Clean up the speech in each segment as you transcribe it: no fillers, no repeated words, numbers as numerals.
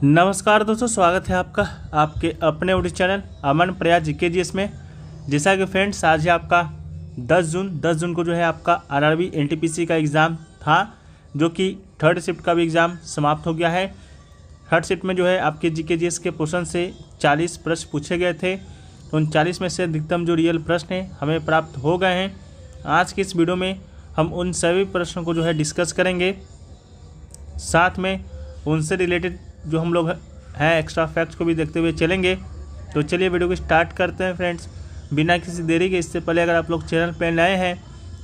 नमस्कार दोस्तों, स्वागत है आपका आपके अपने यूट्यूब चैनल अमन प्रयास जीके जीएस में। जैसा कि फ्रेंड्स, आज है आपका 10 जून को जो है आपका आरआरबी एनटीपीसी का एग्ज़ाम था, जो कि थर्ड शिफ्ट का भी एग्ज़ाम समाप्त हो गया है। थर्ड शिफ्ट में जो है आपके जीके जीएस के क्वेश्चन से 40 प्रश्न पूछे गए थे। तो उन 40 में से अधिकतम जो रियल प्रश्न हैं हमें प्राप्त हो गए हैं। आज की इस वीडियो में हम उन सभी प्रश्नों को जो है डिस्कस करेंगे, साथ में उनसे रिलेटेड जो हम लोग हैं एक्स्ट्रा फैक्ट्स को भी देखते हुए चलेंगे। तो चलिए वीडियो को स्टार्ट करते हैं फ्रेंड्स, बिना किसी देरी के। इससे पहले अगर आप लोग चैनल पर नए हैं,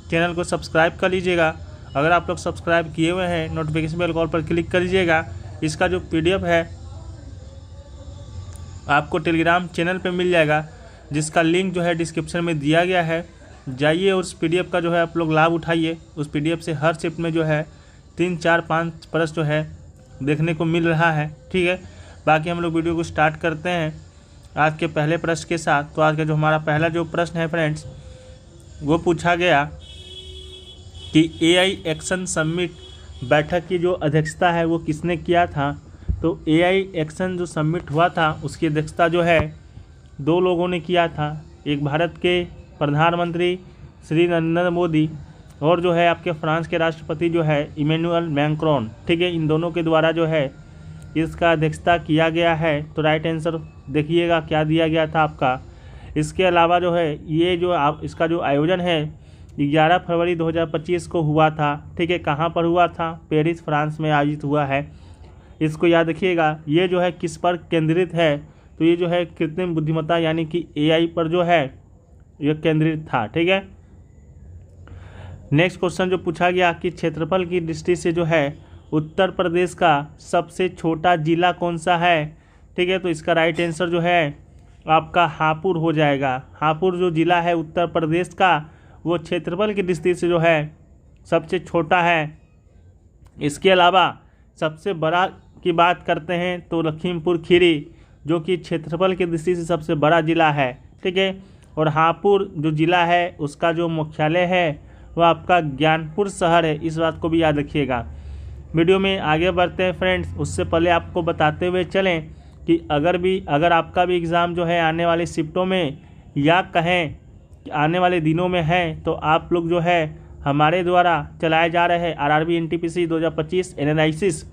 चैनल को सब्सक्राइब कर लीजिएगा। अगर आप लोग सब्सक्राइब किए हुए हैं, नोटिफिकेशन बेल कॉल पर क्लिक कर लीजिएगा। इसका जो PDF है आपको टेलीग्राम चैनल पे मिल जाएगा, जिसका लिंक जो है डिस्क्रिप्शन में दिया गया है। जाइए और उस PDF का जो है आप लोग लाभ उठाइए। उस PDF से हर शिफ्ट में जो है 3, 4, 5 प्रश्न जो है देखने को मिल रहा है। ठीक है, बाकी हम लोग वीडियो को स्टार्ट करते हैं आज के पहले प्रश्न के साथ। तो आज का जो हमारा पहला जो प्रश्न है फ्रेंड्स, वो पूछा गया कि AI एक्शन समिट बैठक की जो अध्यक्षता है वो किसने किया था। तो AI एक्शन जो समिट हुआ था उसकी अध्यक्षता जो है 2 लोगों ने किया था। एक भारत के प्रधानमंत्री श्री नरेंद्र मोदी और जो है आपके फ्रांस के राष्ट्रपति जो है इमैनुअल मैक्रोन। ठीक है, इन दोनों के द्वारा जो है इसका अध्यक्षता किया गया है। तो राइट आंसर देखिएगा क्या दिया गया था आपका। इसके अलावा जो है ये जो इसका जो आयोजन है 11 फरवरी 2025 को हुआ था। ठीक है, कहाँ पर हुआ था? पेरिस फ्रांस में आयोजित हुआ है। इसको याद रखिएगा। ये जो है किस पर केंद्रित है? तो ये जो है कृत्रिम बुद्धिमत्ता यानी कि AI पर जो है ये केंद्रित था। ठीक है, नेक्स्ट क्वेश्चन जो पूछा गया कि क्षेत्रफल की दृष्टि से जो है उत्तर प्रदेश का सबसे छोटा जिला कौन सा है। ठीक है, तो इसका राइट आंसर जो है आपका हापुड़ हो जाएगा। हापुड़ जो जिला है उत्तर प्रदेश का, वो क्षेत्रफल की दृष्टि से जो है सबसे छोटा है। इसके अलावा सबसे बड़ा की बात करते हैं तो लखीमपुर खीरी, जो कि क्षेत्रफल की दृष्टि से सबसे बड़ा जिला है। ठीक है, और हापुड़ जो जिला है उसका जो मुख्यालय है वो आपका ज्ञानपुर शहर है। इस बात को भी याद रखिएगा। वीडियो में आगे बढ़ते हैं फ्रेंड्स, उससे पहले आपको बताते हुए चलें कि अगर आपका भी एग्ज़ाम जो है आने वाले शिफ्टों में या कहें कि आने वाले दिनों में है, तो आप लोग जो है हमारे द्वारा चलाए जा रहे RRB NTPC 2025 analysis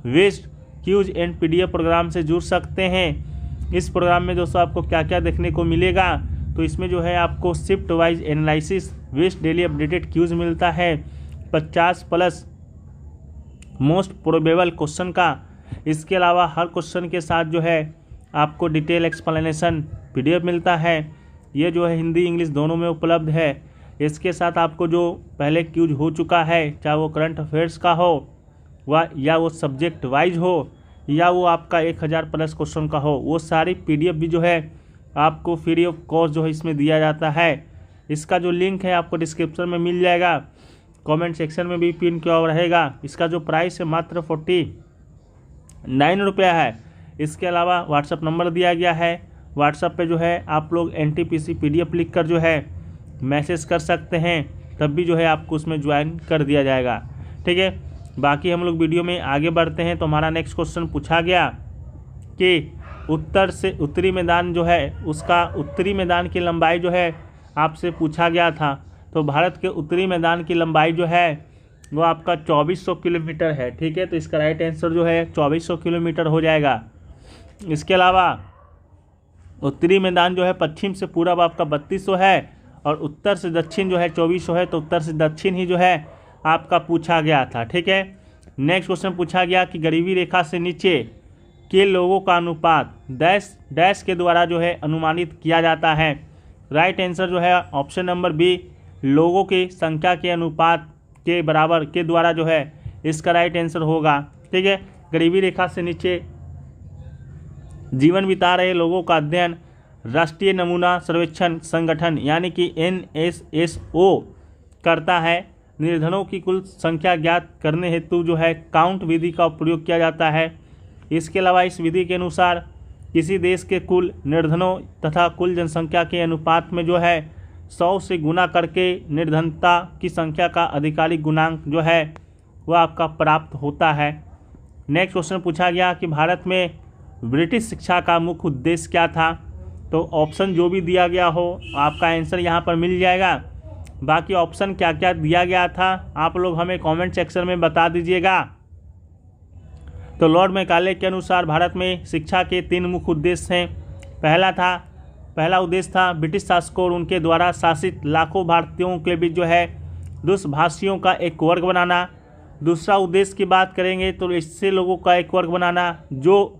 based quiz and PDF program से जुड़ सकते हैं। इस प्रोग्राम में दोस्तों आपको क्या क्या देखने को मिलेगा, तो इसमें जो है आपको shift wise analysis based daily updated quiz मिलता है 50+ मोस्ट प्रोबेबल क्वेश्चन का। इसके अलावा हर क्वेश्चन के साथ जो है आपको डिटेल एक्सप्लेनेशन PDF मिलता है। ये जो है हिंदी इंग्लिश दोनों में उपलब्ध है। इसके साथ आपको जो पहले क्यूज हो चुका है, चाहे वो करंट अफेयर्स का हो या वो सब्जेक्ट वाइज हो या वो आपका 1000+ क्वेश्चन का हो, वो सारी PDF भी जो है आपको फ्री ऑफ कॉस्ट जो है इसमें दिया जाता है। इसका जो लिंक है आपको डिस्क्रिप्शन में मिल जाएगा, कमेंट सेक्शन में भी पिन किया हुआ रहेगा। इसका जो प्राइस है मात्र 49 रुपया है। इसके अलावा व्हाट्सअप नंबर दिया गया है। व्हाट्सअप पे जो है आप लोग NTPC PDF लिख कर जो है मैसेज कर सकते हैं, तब भी जो है आपको उसमें ज्वाइन कर दिया जाएगा। ठीक है, बाकी हम लोग वीडियो में आगे बढ़ते हैं। तो हमारा नेक्स्ट क्वेश्चन पूछा गया कि उत्तर से उत्तरी मैदान जो है उसका उत्तरी मैदान की लंबाई जो है आपसे पूछा गया था। तो भारत के उत्तरी मैदान की लंबाई जो है वो आपका 2400 किलोमीटर है। ठीक है, तो इसका राइट आंसर जो है 2400 किलोमीटर हो जाएगा। इसके अलावा उत्तरी मैदान जो है पश्चिम से पूरब आपका 3200 है और उत्तर से दक्षिण जो है 2400 है। तो उत्तर से दक्षिण ही जो है आपका पूछा गया था। ठीक है, नेक्स्ट क्वेश्चन पूछा गया कि गरीबी रेखा से नीचे के लोगों का अनुपात डैश डैश के द्वारा जो है अनुमानित किया जाता है। राइट आंसर जो है ऑप्शन नंबर बी, लोगों की संख्या के अनुपात के बराबर के द्वारा जो है इसका राइट आंसर होगा। ठीक है, गरीबी रेखा से नीचे जीवन बिता रहे लोगों का अध्ययन राष्ट्रीय नमूना सर्वेक्षण संगठन यानी कि NSSO करता है। निर्धनों की कुल संख्या ज्ञात करने हेतु जो है काउंट विधि का प्रयोग किया जाता है। इसके अलावा इस विधि के अनुसार किसी देश के कुल निर्धनों तथा कुल जनसंख्या के अनुपात में जो है 100 से गुना करके निर्धनता की संख्या का आधिकारिक गुणांक जो है वह आपका प्राप्त होता है। नेक्स्ट क्वेश्चन पूछा गया कि भारत में ब्रिटिश शिक्षा का मुख्य उद्देश्य क्या था। तो ऑप्शन जो भी दिया गया हो आपका आंसर यहाँ पर मिल जाएगा। बाकी ऑप्शन क्या क्या दिया गया था आप लोग हमें कमेंट सेक्शन में बता दीजिएगा। तो लॉर्ड मैकाले के अनुसार भारत में शिक्षा के 3 मुख्य उद्देश्य हैं। पहला उद्देश्य था ब्रिटिश शासकों और उनके द्वारा शासित लाखों भारतीयों के बीच जो है दुष्भाषियों का एक वर्ग बनाना। दूसरा उद्देश्य की बात करेंगे तो इससे लोगों का एक वर्ग बनाना जो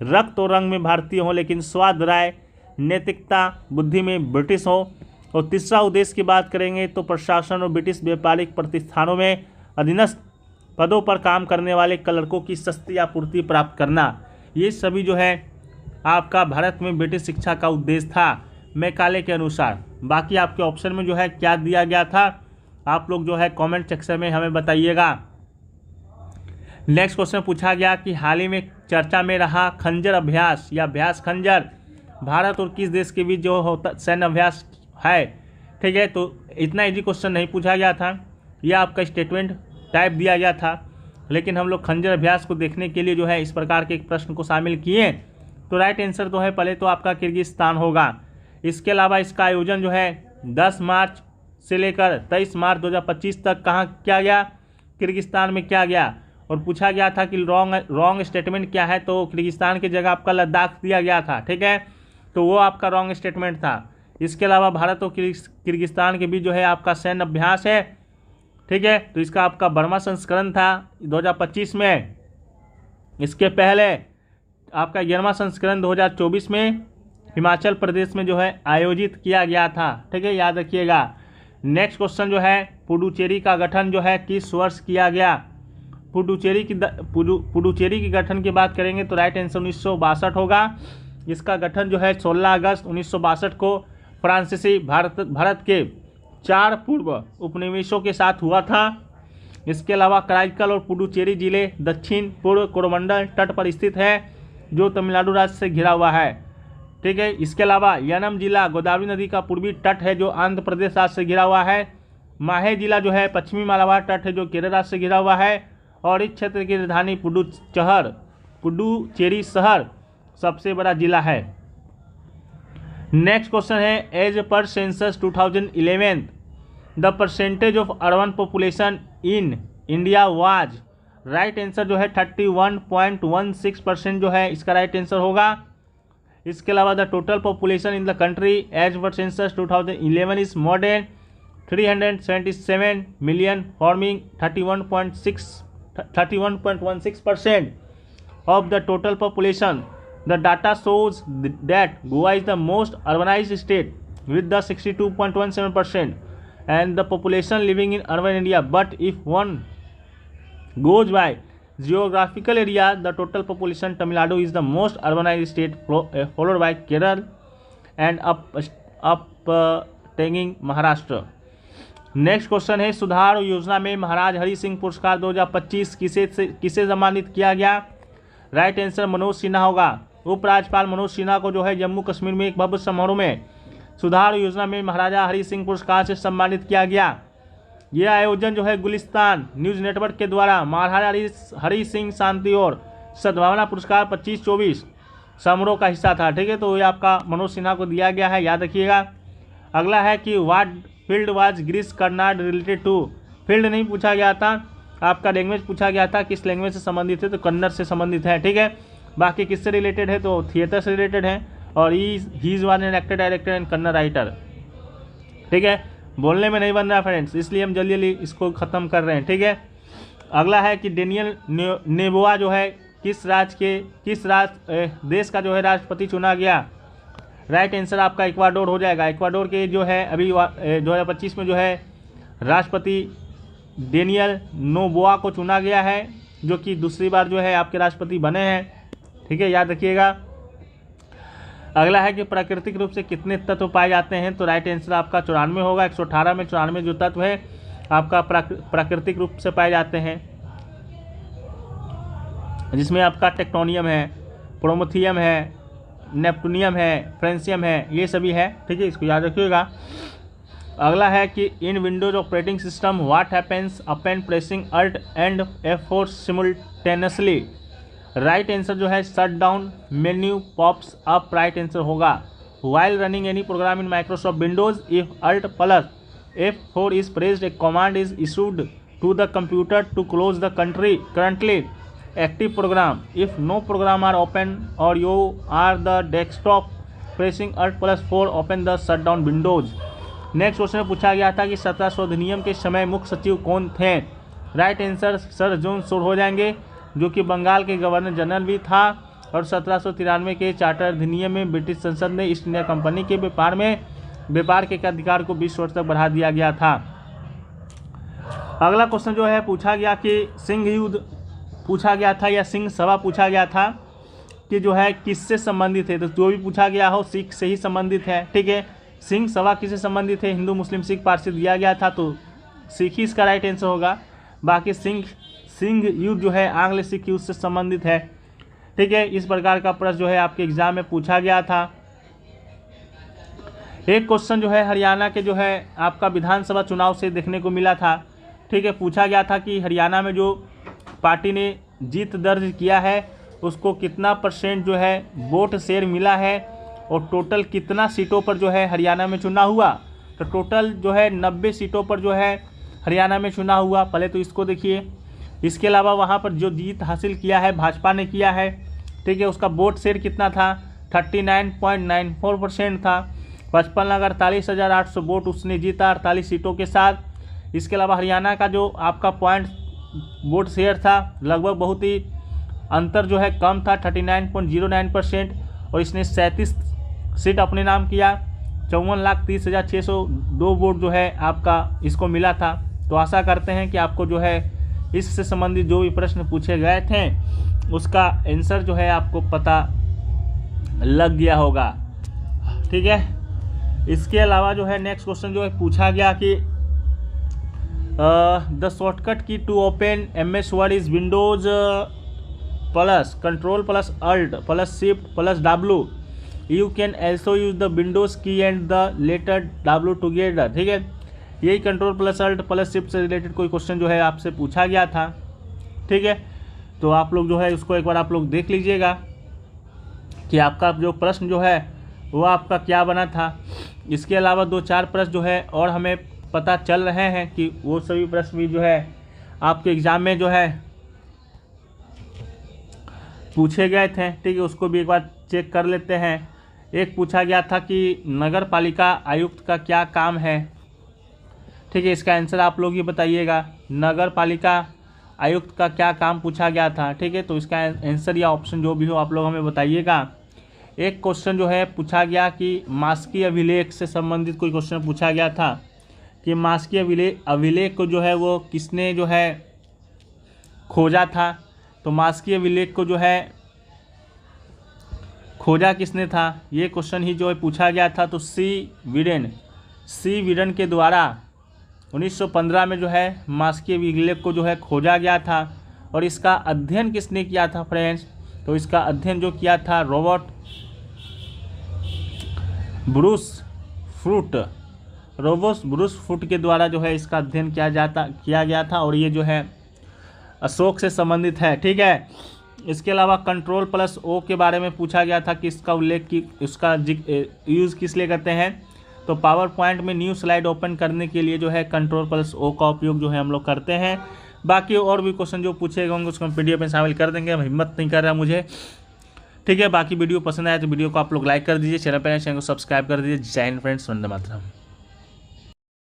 रक्त और रंग में भारतीय हो लेकिन स्वाद, राय, नैतिकता, बुद्धि में ब्रिटिश हो। और तीसरा उद्देश्य की बात करेंगे तो प्रशासन और ब्रिटिश व्यापारिक प्रतिष्ठानों में अधीनस्थ पदों पर काम करने वाले क्लर्कों की सस्ती आपूर्ति प्राप्त करना। ये सभी जो है आपका भारत में ब्रिटिश शिक्षा का उद्देश्य था मैकाले के अनुसार। बाकी आपके ऑप्शन में जो है क्या दिया गया था आप लोग जो है कमेंट सेक्शन में हमें बताइएगा। नेक्स्ट क्वेश्चन पूछा गया कि हाल ही में चर्चा में रहा खंजर अभ्यास या अभ्यास खंजर भारत और किस देश के बीच जो होता सैन्य अभ्यास है। ठीक है, तो इतना इजी क्वेश्चन नहीं पूछा गया था, यह आपका स्टेटमेंट टाइप दिया गया था, लेकिन हम लोग खंजर अभ्यास को देखने के लिए जो है इस प्रकार के एक प्रश्न को शामिल किए। तो राइट आंसर तो है पहले तो आपका किर्गिस्तान होगा। इसके अलावा इसका आयोजन जो है 10 मार्च से लेकर 23 मार्च 2025 तक कहाँ किया गया, किर्गिस्तान में किया गया। और पूछा गया था कि रॉन्ग स्टेटमेंट क्या है, तो किर्गिस्तान की जगह आपका लद्दाख दिया गया था। ठीक है, तो वो आपका रॉन्ग स्टेटमेंट था। इसके अलावा भारत और किर्गिस्तान के बीच जो है आपका सैन्य अभ्यास है। ठीक है, तो इसका आपका बर्मा संस्करण था 2025 में। इसके पहले आपका 11वां संस्करण 2024 में हिमाचल प्रदेश में जो है आयोजित किया गया था। ठीक है, याद रखिएगा। नेक्स्ट क्वेश्चन जो है पुडुचेरी का गठन जो है किस वर्ष किया गया। पुडुचेरी की गठन की बात करेंगे तो राइट आंसर 1962 होगा। इसका गठन जो है 16 अगस्त 1962 को फ्रांसीसी भारत के 4 पूर्व उपनिवेशों के साथ हुआ था। इसके अलावा कराईकल और पुडुचेरी जिले दक्षिण पूर्व कोरोमंडल तट पर स्थित है जो तमिलनाडु राज्य से घिरा हुआ है। ठीक है, इसके अलावा यनम जिला गोदावरी नदी का पूर्वी तट है जो आंध्र प्रदेश राज्य से घिरा हुआ है। माहे जिला जो है पश्चिमी मालाबार तट है जो केरल राज्य से घिरा हुआ है। और इस क्षेत्र की राजधानी पुडुचेरी शहर सबसे बड़ा जिला है। नेक्स्ट क्वेश्चन है as per census 2011 the percentage of urban population in India was. Right answer जो है 31.16% जो है इसका राइट आंसर होगा। इसके अलावा the total population in the country as per census 2011 is more than 377 million forming 31.16% of the total population. The data shows that Goa is the most urbanized state with the 62.17% and the population living in urban India. But if one goes by geographical area, the total population Tamil Nadu is the most urbanized state, followed by Kerala and taking Maharashtra. Next question है सुधार योजना में महाराज हरि सिंह पुरस्कार 2025 किसे सम्मानित किया गया। Right answer Manoj Sinha होगा। उपराज्यपाल मनोज सिन्हा को जो है जम्मू कश्मीर में एक भव्य समारोह में सुधार योजना में महाराजा हरि सिंह पुरस्कार से सम्मानित किया गया। यह आयोजन जो है गुलिस्तान न्यूज नेटवर्क के द्वारा महाराजा हरि सिंह शांति और सद्भावना पुरस्कार 25-24 समारोह का हिस्सा था। ठीक है, तो ये आपका मनोज सिन्हा को दिया गया है, याद रखिएगा। अगला है कि what field was Girish Karnad related to. Field नहीं पूछा गया था, आपका लैंग्वेज पूछा गया था, किस लैंग्वेज से संबंधित है, तो कन्नड़ से संबंधित है। ठीक है, बाकी किससे रिलेटेड है तो थिएटर से रिलेटेड है और he is one an actor director and Kannada writer. ठीक है, बोलने में नहीं बन रहा फ्रेंड्स, इसलिए हम जल्दी जल्दी इसको ख़त्म कर रहे हैं। ठीक है, अगला है कि डेनियल नेबोआ जो है किस देश का जो है राष्ट्रपति चुना गया। राइट आंसर आपका इक्वाडोर हो जाएगा। इक्वाडोर के जो है अभी 2025 में जो है राष्ट्रपति डेनियल नोबोआ को चुना गया है जो कि दूसरी बार जो है आपके राष्ट्रपति बने हैं। ठीक है, याद रखिएगा। अगला है कि प्राकृतिक रूप से कितने तत्व पाए जाते हैं, तो राइट आंसर आपका 94 होगा। 118 में 94 जो तत्व है आपका प्राकृतिक रूप से पाए जाते हैं, जिसमें आपका टेक्टोनियम है, प्रोमेथियम है, नेप्टूनियम है, फ्रेंसियम है, ये सभी है। ठीक है, इसको याद रखिएगा। अगला है कि in Windows operating system what happens upon pressing alt and F4 simultaneously. Right answer जो है shut down menu pops up, right answer होगा। While running any program in Microsoft Windows if Alt plus F4 is pressed, a command is issued to the computer to close the currently active program. If no program are open or you are the desktop, pressing Alt plus 4 open the shutdown windows. Next question में पूछा गया था कि 1700 अधिनियम के समय मुख्य सचिव कौन थे। Right answer sir John Shore हो जाएंगे, जो कि बंगाल के गवर्नर जनरल भी था। और 1793 के चार्टर अधिनियम में ब्रिटिश संसद ने ईस्ट इंडिया कंपनी के व्यापार के अधिकार को 20 वर्ष तक बढ़ा दिया गया था। अगला क्वेश्चन जो है पूछा गया कि सिंह युद्ध पूछा गया था या सिंह सभा पूछा गया था कि जो है किससे संबंधित है। तो जो भी पूछा गया हो सिख से ही संबंधित है, ठीक है। सिंह सभा किससे संबंधित है, हिंदू मुस्लिम सिख पारसी दिया गया था, तो सिख ही इसका राइट आंसर होगा। बाकी सिंह युद्ध जो है आंग्ल सिख युद्ध से संबंधित है, ठीक है। इस प्रकार का प्रश्न जो है आपके एग्जाम में पूछा गया था। एक क्वेश्चन जो है हरियाणा के जो है आपका विधानसभा चुनाव से देखने को मिला था, ठीक है। पूछा गया था कि हरियाणा में जो पार्टी ने जीत दर्ज किया है उसको कितना % जो है वोट शेयर मिला है और टोटल कितना सीटों पर जो है हरियाणा में चुनाव हुआ। तो टोटल जो है 90 सीटों पर जो है हरियाणा में चुनाव हुआ। पहले तो इसको देखिए। इसके अलावा वहाँ पर जो जीत हासिल किया है भाजपा ने किया है, ठीक है। उसका वोट शेयर कितना था, 39.94% था। 55,48,800 वोट उसने जीता 48 सीटों के साथ। इसके अलावा हरियाणा का जो आपका पॉइंट वोट शेयर था लगभग बहुत ही अंतर जो है कम था, 39.09%। और इसने 37 सीट अपने नाम किया। 54,30,602 वोट जो है आपका इसको मिला था। तो आशा करते हैं कि आपको जो है इससे संबंधित जो भी प्रश्न पूछे गए थे उसका आंसर जो है आपको पता लग गया होगा, ठीक है। इसके अलावा जो है नेक्स्ट क्वेश्चन जो है पूछा गया कि the shortcut key to open MS Word is Windows plus control plus alt plus shift plus W. You can also use the Windows key and the letter W together, ठीक है। यही control plus alt plus shift से related कोई question जो है आपसे पूछा गया था, ठीक है। तो आप लोग जो है उसको एक बार आप लोग देख लीजिएगा कि आपका जो प्रश्न जो है वो आपका क्या बना था। इसके अलावा 2-4 प्रश्न जो है और हमें पता चल रहे हैं कि वो सभी प्रश्न भी जो है आपके एग्जाम में जो है पूछे गए थे, ठीक है। उसको भी एक बार चेक कर लेते हैं। एक पूछा गया था कि नगर पालिका आयुक्त का क्या काम है, ठीक है। इसका आंसर आप लोग ही बताइएगा। नगर पालिका आयुक्त का क्या काम पूछा गया था, ठीक है। तो इसका आंसर या ऑप्शन जो भी हो आप लोग हमें बताइएगा। एक क्वेश्चन जो है पूछा गया कि मास्की अभिलेख से संबंधित कोई क्वेश्चन पूछा गया था कि मास्की अभिलेख को जो है वो किसने जो है खोजा था। तो मास्की अभिलेख को जो है खोजा किसने था, ये क्वेश्चन ही जो है पूछा गया था। तो सी विडन के द्वारा 1915 में जो है मास्की अभिलेख को जो है खोजा गया था। और इसका अध्ययन किसने किया था फ्रेंड्स, तो इसका अध्ययन जो किया था रॉबर्ट ब्रूस फुट के द्वारा जो है इसका अध्ययन किया गया था। और ये जो है अशोक से संबंधित है, ठीक है। इसके अलावा कंट्रोल प्लस O के बारे में पूछा गया था कि इसका उल्लेख की उसका यूज़ किस लिए करते हैं। तो पावर पॉइंट में न्यू स्लाइड ओपन करने के लिए जो है कंट्रोल प्लस O का उपयोग जो है हम लोग करते हैं। बाकी और भी क्वेश्चन जो पूछे गए होंगे उसको हम PDF में शामिल कर देंगे। हिम्मत नहीं कर रहा मुझे, ठीक है। बाकी वीडियो पसंद आया तो वीडियो को आप लोग लाइक कर दीजिए, चैनल को सब्सक्राइब कर दीजिए। जय हिंद फ्रेंड्स, वंदे मातरम।